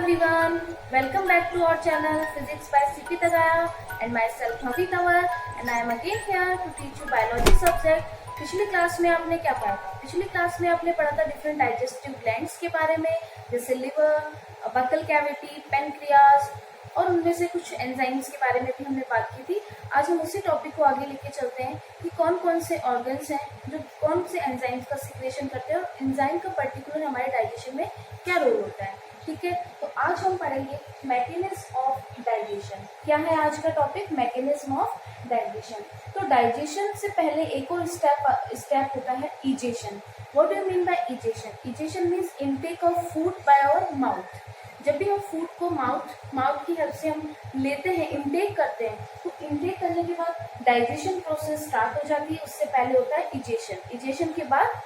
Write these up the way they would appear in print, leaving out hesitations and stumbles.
everyone, welcome back to our channel Physics by CP Tagaya and myself Bhavi Tawar and I am again here to teach you biology subject. पिछली class में आपने क्या पढ़ा था? पिछली class में आपने पढ़ा था डिफरेंट डाइजेस्टिव ग्लैंड्स के बारे में, जैसे लिवर, बकल कैविटी, पेनक्रियाज और उनमें से कुछ एंजाइम्स के बारे में भी हमने बात की थी। आज हम उसी टॉपिक को आगे लेके चलते हैं कि कौन कौन से ऑर्गन्स हैं जो कौन से एंजाइम्स का सिक्रेशन करते हैं और एंजाइम का पर्टिकुलर हमारे डाइजेशन में क्या रोल होता है। ठीक है, तो आज हम पढ़ेंगे मैकेनिज्म ऑफ डाइजेशन। क्या है आज का टॉपिक? Mechanism of digestion. तो डाइजेशन से पहले एक और स्टेप होता है ingestion. What do you mean by ingestion? Ingestion means intake of food by our mouth. जब भी हम फूड को माउथ की हेल्प से हम लेते हैं, इनटेक करते हैं, तो इनटेक करने के बाद डाइजेशन प्रोसेस स्टार्ट हो जाती है। उससे पहले होता है इजेशन। इजेशन के बाद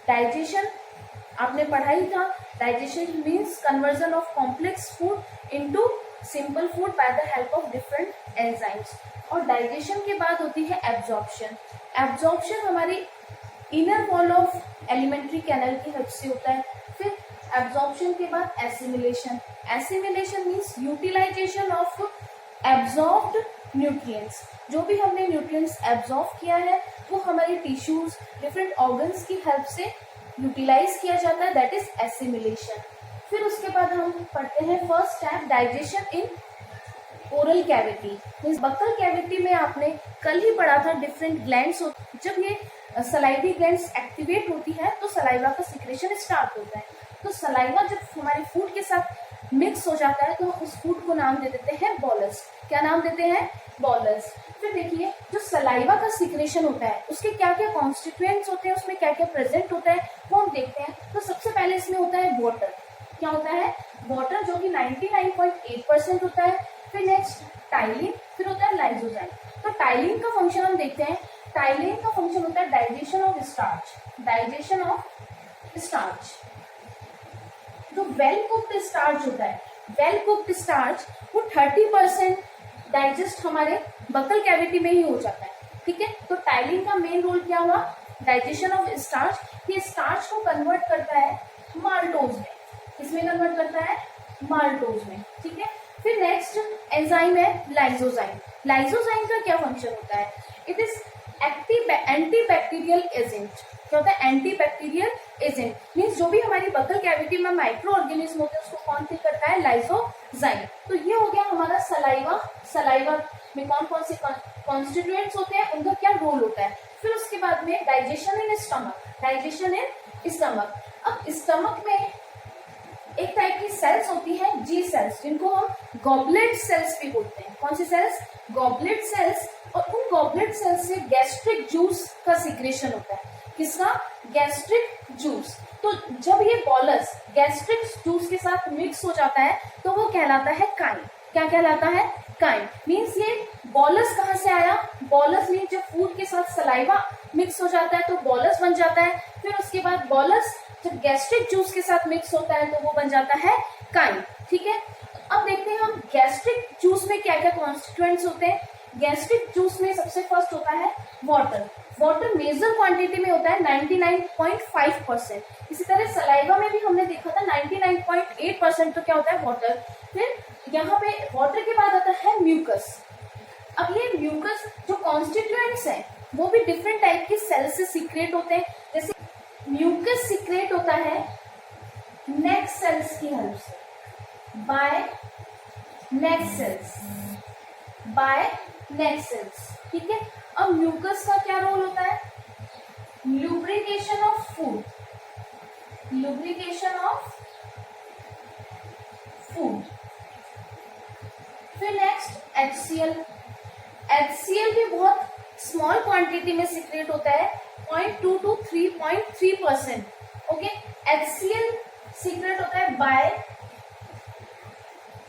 डाइजेशन आपने पढ़ा ही था। Digestion means conversion of complex food into simple food by the help of different enzymes. और डाइजेशन के बाद होती है एब्जॉर्प्शन। एब्जॉर्प्शन हमारी inner wall of alimentary canal की हेल्प से होता है। फिर एब्जॉर्प्शन के बाद assimilation. Assimilation means utilization of absorbed nutrients. जो भी हमने न्यूट्रिएंट्स एब्जॉर्ब किया है वो हमारी टिश्यूज, डिफरेंट ऑर्गन्स की हेल्प से यूटिलाइज किया जाता है, दैट इज एसिमिलेशन। फिर उसके बाद हम पढ़ते हैं first step digestion in oral cavity. Means buccal cavity में आपने कल ही पढ़ा था डिफरेंट ग्लैंड्स। जब ये सलाइवी ग्लैंड्स एक्टिवेट होती है तो सलाइवा का सिक्रेशन स्टार्ट होता है। तो सलाइवा जब हमारे फूड के साथ मिक्स हो जाता है तो उस फूड को नाम दे देते हैं बॉलस। क्या नाम देते हैं? बॉलस। फिर देखिए जो सलाइवा का सिक्रेशन होता है उसके क्या क्या कॉन्स्टिट्यूएंट्स होते हैं, उसमें क्या क्या प्रेजेंट होता है वो हम देखते हैं। तो सबसे पहले इसमें होता है वाटर। क्या होता है? वाटर, जो कि 99.8% होता है। फिर नेक्स्ट टाइलिन, फिर होता है लाइसोजाइम। तो टाइलिन का फंक्शन हम देखते हैं। टाइलिन का फंक्शन होता है digestion of starch. Digestion of starch. जो वेल कुक्ड स्टार्च होता है, वेल कुक्ड स्टार्च वो 30% डाइजेस्ट हमारे बकल कैविटी में ही हो जाता है। ठीक है, तो टाइलिन का मेन रोल क्या हुआ? Digestion of starch. ये स्टार्च को कन्वर्ट करता है माल्टोज में। किसमें कन्वर्ट करता है? माल्टोज में। ठीक है, फिर नेक्स्ट एंजाइम है लाइसोजाइम। लाइसोजाइम का क्या फंक्शन होता है? It is antibacterial agent. क्या होता है? Antibacterial agent. मीन्स जो भी हमारी बकल कैविटी में माइक्रो ऑर्गेनिज्म होते हैं उसको कौन किल करता है? लाइसोजाइम। तो ये हो गया हमारा सलाइवा। सलाइवा में कौन कौन से कॉन्स्टिट्यूएंट्स होते हैं, उनका क्या रोल होता है। फिर उसके बाद में digestion in stomach. Digestion in stomach. अब स्टमक में एक टाइप की सेल्स होती है, जी सेल्स, जिनको हम गॉबलेट सेल्स भी बोलते हैं। कौन सी सेल्स? Goblet cells. और उन गॉबलेट सेल्स से गैस्ट्रिक जूस का सिक्रेशन होता है। किसका? Gastric juice. तो जब ये बॉलस गैस्ट्रिक जूस के साथ मिक्स हो जाता है तो वो कहलाता है काइन। क्या कहलाता है? काइन। मीन्स ये बॉलस कहाँ से आया? बॉलस मीन्स जब फूड के साथ सलाइवा मिक्स हो जाता है तो बॉलस बन जाता है। फिर उसके बाद बॉलस जब गैस्ट्रिक जूस के साथ मिक्स होता है तो वो बन जाता है काइन। ठीक है, अब देखते हैं हम गैस्ट्रिक जूस में क्या क्या कॉन्स्टिट्यूएंट्स होते हैं। गैस्ट्रिक जूस में सबसे फर्स्ट होता है वाटर। वाटर मेजर क्वांटिटी में होता है 99.5%। इसी तरह सलाइवा में भी हमने देखा था 99.8%। तो क्या होता है? वाटर। फिर यहाँ पे वाटर के बाद आता है म्यूकस। अब ये म्यूकस जो कॉन्स्टिट्यूएंट्स हैं वो भी डिफरेंट टाइप के सेल से सीक्रेट होते हैं। जैसे म्यूकस सीक्रेट होता है नेक सेल्स की हेल्प से, बाय नेक सेल्स, बाय नेक सेल्स। ठीक है, अब म्यूकस का क्या रोल होता है? Lubrication of food. Lubrication of food. फिर नेक्स्ट HCl। HCl भी बहुत स्मॉल क्वांटिटी में सीक्रेट होता है, 0.2 to 3.3%। ओके, HCl सीक्रेट होता है by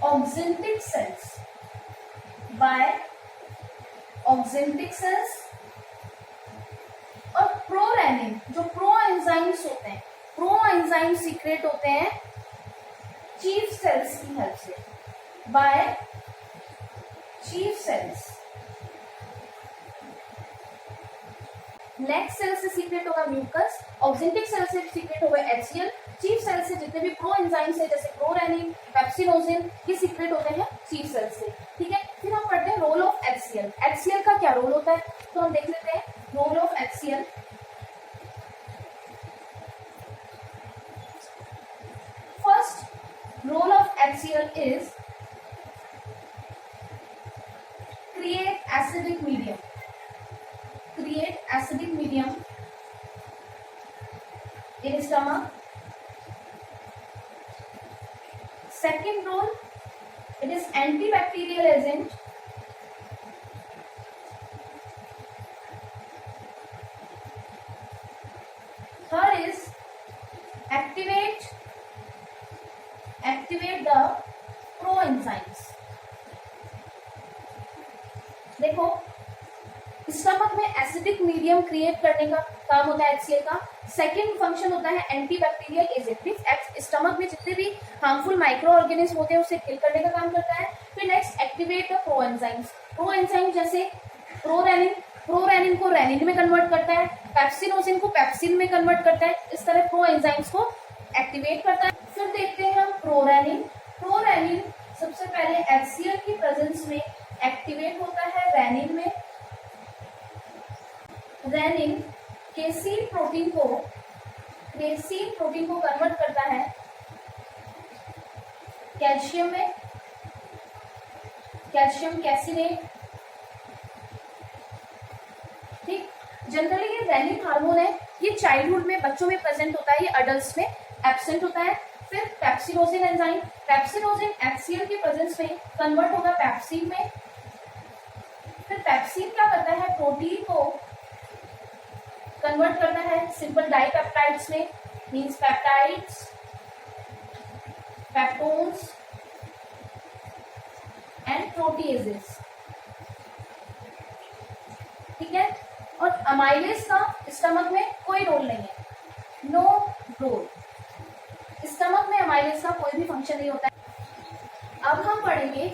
oxyntic cells, by oxyntic cells. और प्रोरेनिन, जो प्रो एंजाइम्स होते हैं, प्रो एंजाइम सीक्रेट होते हैं चीफ सेल्स की हेल्प से, by chief cells. Next cell से सीक्रेट होगा म्यूकस। ऑक्जेंटिक सेल से सीक्रेट हो गए HCl, चीफ सेल से जितने भी प्रो एंजाइम्स है जैसे प्रोरेनिन, पेप्सिनोजिन, ये सीक्रेट होते हैं चीफ सेल से, ठीक है। फिर हम पढ़ते हैं रोल ऑफ HCl। HCl का क्या रोल होता है, तो हम देख लेते हैं role of HCl। First role of HCl is create acidic medium, create acidic medium in stomach। second role, it is antibacterial agent, third is activate the proenzymes। देखो स्टमक में एसिडिक मीडियम क्रिएट करने का काम होता है HCl का। Second function होता है एंटीबैक्टीरियल एजेंट, मींस स्टमक में जितने भी हार्मफुल माइक्रो ऑर्गेनिज्म होते हैं उसे किल करने का काम करता है। फिर नेक्स्ट एक्टिवेट द प्रोएंजाइम्स, प्रोएंजाइम जैसे प्रोरेनिन, प्रोरेनिन को रेनिन में कन्वर्ट करता है, पेप्सिनोजिन को पेप्सिन में कन्वर्ट करता है, इस तरह प्रोएंजाइम्स को एक्टिवेट करता है। फिर देखते हैं हम प्रोरेनिन। प्रोरेनिन सबसे पहले HCl की प्रेजेंस में एक्टिवेट होता है रेनिन में। रेनिन केसीन प्रोटीन को कन्वर्ट करता है कैल्शियम में, कैल्शियम कैसिनेट, ठीक। जनरली ये रेनिन हार्मोन है, ये चाइल्डहुड में बच्चों में प्रेजेंट होता है, ये अडल्ट्स में एब्सेंट होता है। फिर पेप्सिनोजिन एंजाइम, पेप्सिनोजिन HCl के प्रेजेंस में कन्वर्ट होगा पेप्सिन में। फिर पेप्सिन क्या करता है, प्रोटीन को कन्वर्ट करता है सिंपल डाइपेप्टाइड्स में, means peptides, peptones and proteases, ठीक है। और अमाइलेज का स्टमक में कोई रोल नहीं है, नो रोल, स्टमक में अमाइलेज का कोई भी फंक्शन नहीं होता है। अब हम पढ़ेंगे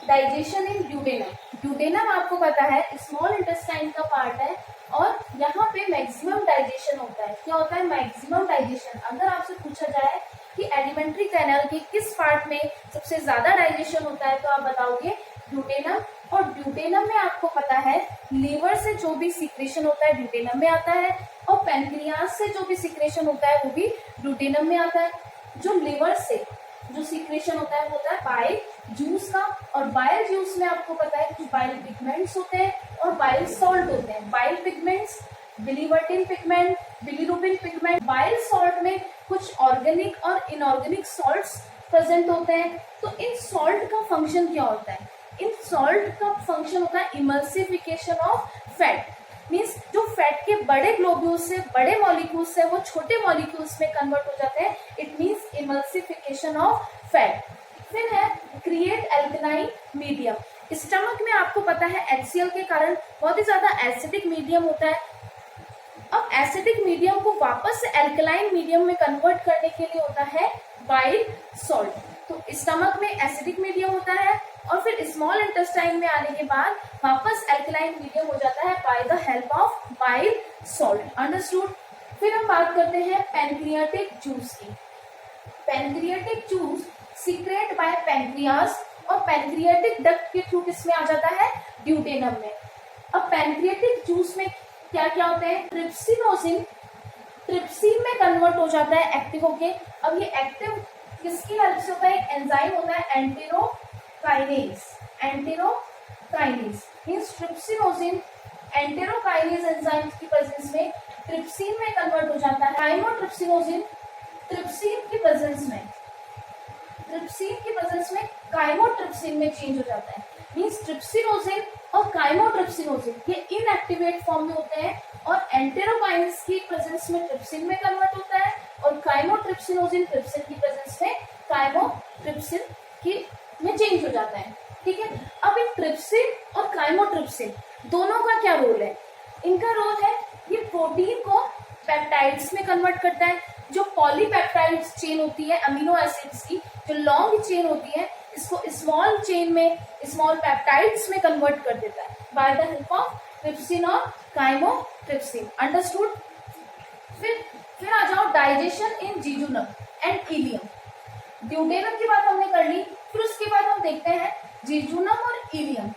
डाइजेशन इन ड्यूडेनम। ड्यूडेनम आपको पता है स्मॉल इंटेस्टाइन का पार्ट है और यहाँ पे मैक्सिमम डाइजेशन होता है। क्या होता है, मैक्सिमम डाइजेशन। अगर आपसे पूछा जाए कि एलिमेंट्री कैनाल के किस पार्ट में सबसे ज्यादा डाइजेशन होता है तो आप बताओगे ड्यूडेनम। और ड्यूडेनम में आपको पता है लीवर से जो भी सिक्रेशन होता है ड्यूडेनम में आता है, और पैनक्रियास से जो भी सिक्रेशन होता है वो भी ड्यूडेनम में आता है। जो लीवर से जो सिक्रेशन होता है वो होता है बाइल जूस का, और बाइल जूस में आपको पता है कुछ बाइल पिगमेंट्स होते हैं और बाइल सॉल्ट होते हैं। Bile pigments, biliverdin pigment, bilirubin pigment. Bile salt में कुछ ऑर्गेनिक और इनऑर्गेनिक सॉल्ट्स प्रेजेंट होते हैं। तो इन सॉल्ट का फंक्शन क्या होता है, इन सॉल्ट का फंक्शन होता है इमल्सिफिकेशन ऑफ फैट, मीन्स जो फैट के बड़े ग्लोब्यूल्स से, बड़े मॉलिक्यूल्स से वो छोटे मॉलिक्यूल्स में कन्वर्ट हो जाते हैं। It means emulsification of fat. फिर है क्रिएट एल्कलाइन मीडियम। स्टमक में आपको पता है HCl के कारण बहुत ही ज्यादा एसिडिक मीडियम होता है। अब एसिडिक मीडियम को वापस से एल्कलाइन मीडियम में कन्वर्ट करने के लिए होता है बाइल सॉल्ट। तो स्टमक में एसिडिक मीडियम होता है और फिर स्मॉल इंटेस्टाइन में आने के बाद वापस एल्कलाइन मीडियम हो जाता है by the help of bile salt. Understood. फिर हम बात करते हैं पैनक्रियाटिक जूस की। Pancreatic juice secrete by pancreas और पैनक्रियाटिक डक्ट के थ्रू किसमें आ जाता है, ड्यूडेनम में। अब पैनक्रियाटिक जूस में क्या क्या होते हैं, ट्रिप्सिनोजिन ट्रिप्सिन में कन्वर्ट हो जाता है एक्टिव होके। अब ये एक्टिव किसकी हेल्प से होता है, एक एंजाइम होता है enterokinase. Enterokinase means trypsinogen enterokinase enzyme की प्रेजेंस में ट्रिप्सिन में कन्वर्ट हो जाता है। काइमोट्रिप्सिनोजिन ट्रिप्सिन की प्रेजेंस में काइमोट्रिप्सिन में चेंज हो जाता है। मींस ट्रिप्सिनोजिन और काइमोट्रिप्सिनोजिन ये इनएक्टिवेट फॉर्म में होते हैं और एंटेरोकाइनेज की प्रेजेंस में ट्रिप्सिन में कन्वर्ट होता है और काइमोट्रिप्सिनोजिन ट्रिप्सिन की प्रेजेंस में काइमोट्रिप्सिन की में चेंज हो जाता है। ठीक है। अब इन ट्रिप्सिन और काइमोट्रिप्सिन दोनों का क्या रोल है, इनका रोल है ये प्रोटीन को पेप्टाइड्स में कन्वर्ट करता है। जो पॉलीपेप्टाइड्स चेन होती है अमीनो एसिड्स की, जो लॉन्ग चेन होती है, इसको स्मॉल चेन में, स्मॉल पेप्टाइड्स में कन्वर्ट कर देता है by the help of trypsin और काइमोट्रिप्सिन। अंडरस्टूड। फिर आ जाओ digestion in jejunum and ileum. Duodenum की बात हमने कर ली, फिर उसके बाद हम देखते हैं जीजुनम और इलियम,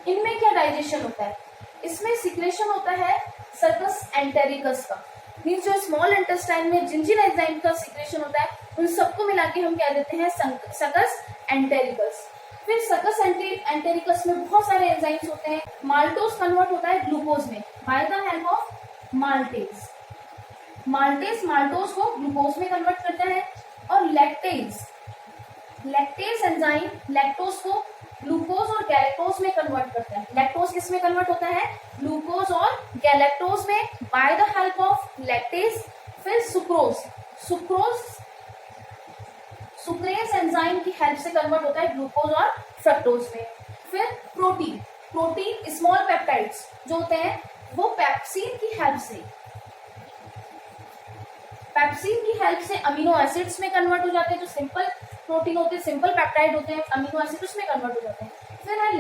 इनमें क्या डाइजेशन होता है। इसमें सिक्रेशन होता है सकस एंटेरिकस का, मीन्स जो स्मॉल इंटेस्टाइन में जिन जिन एंजाइम का सिक्रेशन होता है उन सबको मिला के हम क्या देते हैं, सकस एंटेरिकस। फिर सकस एंटेरिकस में बहुत सारे एंजाइम्स होते हैं। माल्टोज कन्वर्ट होता है ग्लूकोज में bye the help of maltase. Maltose को ग्लूकोज में कन्वर्ट करता है। और लैक्टेज एंजाइम लैक्टोज को ग्लूकोज और गैलेक्टोज में कन्वर्ट करता है। लैक्टोज किस में कन्वर्ट होता है, ग्लूकोज और गैलेक्टोज में bye the help of lactase. फिर सुक्रेज एंजाइम की हेल्प से कन्वर्ट होता है ग्लूकोज और फ्रक्टोज में। फिर प्रोटीन स्मॉल पेप्टाइड्स जो होते हैं वो पेप्सिन की हेल्प से अमीनो एसिड्स में कन्वर्ट हो जाते हैं। जो सिंपल प्रोटीन होते हैं, सिंपल पेप्टाइड होते हैं, अमीनो एसिड उसमें कन्वर्ट हो जाते हैं। फिर है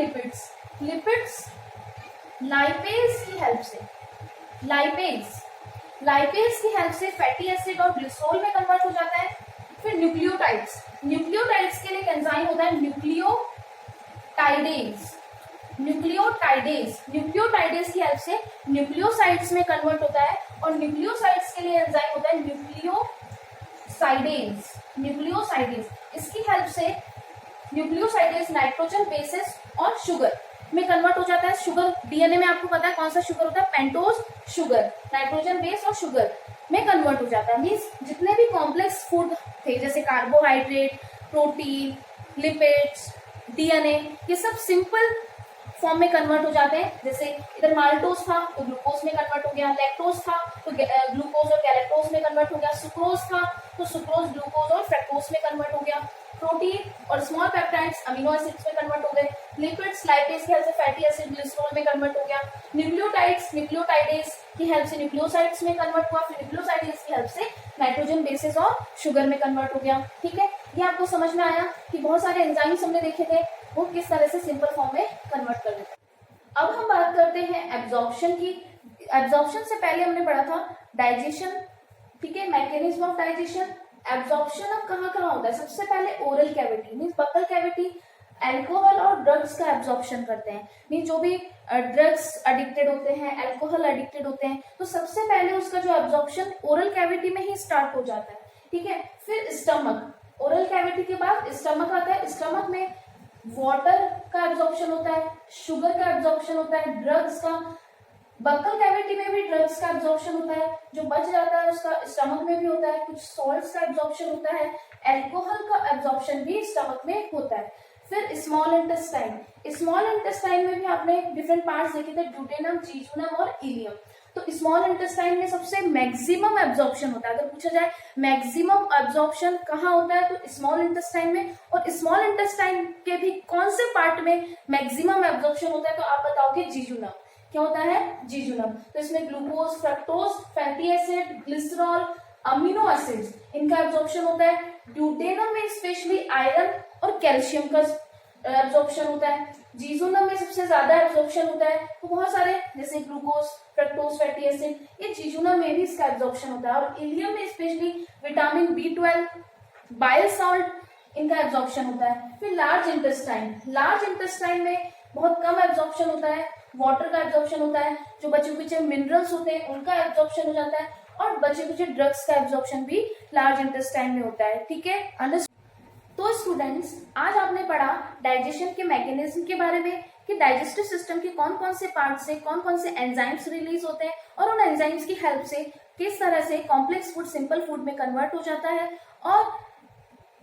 लिपिड्स लाइपेज की हेल्प से फैटी एसिड और ग्लिसरॉल में कन्वर्ट हो जाता है। फिर न्यूक्लियोटाइड्स के लिए एक एंजाइम होता है न्यूक्लियोटाइडेज की हेल्प से न्यूक्लियोसाइड्स में कन्वर्ट होता है। और न्यूक्लियोसाइड्स के लिए एंजाइम होता है न्यूक्लियोसाइडेज। इसकी हेल्प से न्यूक्लियोसाइडेज नाइट्रोजन बेसेस और शुगर में कन्वर्ट हो जाता है। शुगर डीएनए में आपको पता है कौन सा शुगर होता है, पेंटोज शुगर, नाइट्रोजन बेस और शुगर में कन्वर्ट हो जाता है। मीन्स जितने भी कॉम्प्लेक्स फूड थे जैसे कार्बोहाइड्रेट, प्रोटीन, लिपिड्स, डीएनए, ये सब सिंपल फॉर्म में कन्वर्ट हो जाते हैं। जैसे इधर माल्टोज था तो ग्लूकोज में कन्वर्ट हो गया, लैक्टोज था तो ग्लूकोज और गैलेक्टोज में कन्वर्ट हो गया, सुक्रोज था तो सुक्रोज ग्लूकोज और फ्रक्टोज में कन्वर्ट हो गया, प्रोटीन और स्मॉल पेप्टाइड्स अमीनो एसिड्स में कन्वर्ट हो गए, लिपिड्स लाइपेज की हेल्प से फैटी एसिड ग्लिसरॉल में कन्वर्ट हो गया, न्यूक्लियोटाइडेज की हेल्प से न्यूक्लियोसाइड्स में कन्वर्ट हुआ, फिर न्यूक्लियोसाइडेज की हेल्प से नाइट्रोजन बेसेस और शुगर में कन्वर्ट हो गया। ठीक है, ये आपको समझ में आया कि बहुत सारे एंजाइम्स हमने देखे थे वो किस तरह से सिंपल फॉर्म में कन्वर्ट कर देते हैं। अब हम बात करते हैं एब्जॉर्प्शन की। एब्जॉर्प्शन से पहले हमने पढ़ा था डाइजेशन, ठीक है, मैकेनिज्म ऑफ डाइजेशन। एब्जॉर्प्शन अब कहाँ होता है, सबसे पहले oral cavity means buccal cavity alcohol और ड्रग्स का एब्जॉर्प्शन करते हैं। मीन्स जो भी ड्रग्स एडिक्टेड होते हैं, अल्कोहल एडिक्टेड होते हैं, तो सबसे पहले उसका जो एब्जॉर्प्शन ओरल कैविटी में ही स्टार्ट हो जाता है। ठीक है, फिर स्टमक, ओरल कैविटी के बाद स्टमक आता है। स्टमक में वाटर का एब्जॉर्प्शन होता है, शुगर का एब्जॉर्प्शन होता है, ड्रग्स का, बक्कल कैविटी में भी ड्रग्स का एब्जॉर्प्शन होता है, जो बच जाता है उसका स्टमक में भी होता है, कुछ सॉल्ट्स का एब्जॉर्प्शन होता है, अल्कोहल का एब्जॉर्प्शन भी स्टमक में होता है। फिर स्मॉल इंटेस्टाइन में भी आपने डिफरेंट पार्ट्स देखे थे, ड्यूडेनम, जीजुनम और इलियम। तो स्मॉल इंटेस्टाइन में सबसे मैक्सिमम एब्जॉर्प्शन होता है। अगर पूछा जाए मैक्सिमम एब्जॉर्प्शन कहाँ होता है तो स्मॉल इंटेस्टाइन में। और स्मॉल इंटेस्टाइन के भी कौन से पार्ट में मैक्सिमम एब्जॉर्प्शन होता है तो आप बताओगे जीजुनम। क्या होता है, जीजुनम। तो इसमें glucose, fructose, fatty acid, glycerol, amino acids, इनका एब्जॉर्प्शन होता है। ड्यूडेनम में स्पेशली आयरन और कैल्शियम का एब्जॉर्प्शन होता है। जीजुनम में सबसे ज्यादा एब्जॉर्प्शन होता है, तो बहुत सारे जैसे ग्लूकोज, फ्रक्टोज, फैटी एसिड, ये जीजुनम में भी इसका एब्जॉर्प्शन होता है। और इलियम में specially vitamin B12, bile salt, इनका एब्जॉर्प्शन होता है। फिर लार्ज इंटेस्टाइन में बहुत कम एब्जॉर्प्शन होता है, वाटर का एब्जॉर्प्शन होता है, जो बचे कुछ मिनरल्स होते हैं उनका एब्जॉर्प्शन हो जाता है, और बचे कुछ ड्रग्स का एब्जॉर्प्शन भी लार्ज इंटेस्टाइन में होता है। ठीक है, अंडरस्टैंड। तो स्टूडेंट्स, आज आपने पढ़ा डाइजेशन के मैकेनिज्म के बारे में कि डाइजेस्टिव सिस्टम के कौन कौन से पार्ट से कौन कौन से एंजाइम्स रिलीज होते हैं और उन एंजाइम्स की हेल्प से किस तरह से कॉम्प्लेक्स फूड सिंपल फूड में कन्वर्ट हो जाता है। और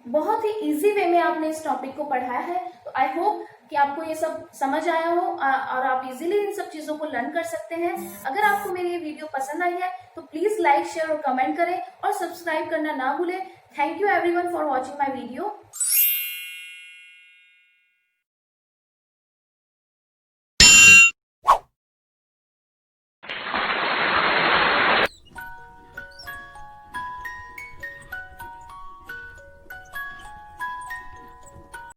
बहुत ही इजी वे में आपने इस टॉपिक को पढ़ाया है। तो आई होप कि आपको ये सब समझ आया हो और आप इजीली इन सब चीजों को लर्न कर सकते हैं। अगर आपको मेरी ये वीडियो पसंद आई है तो प्लीज लाइक, शेयर और कमेंट करें और सब्सक्राइब करना ना भूलें। Thank you everyone for watching my video.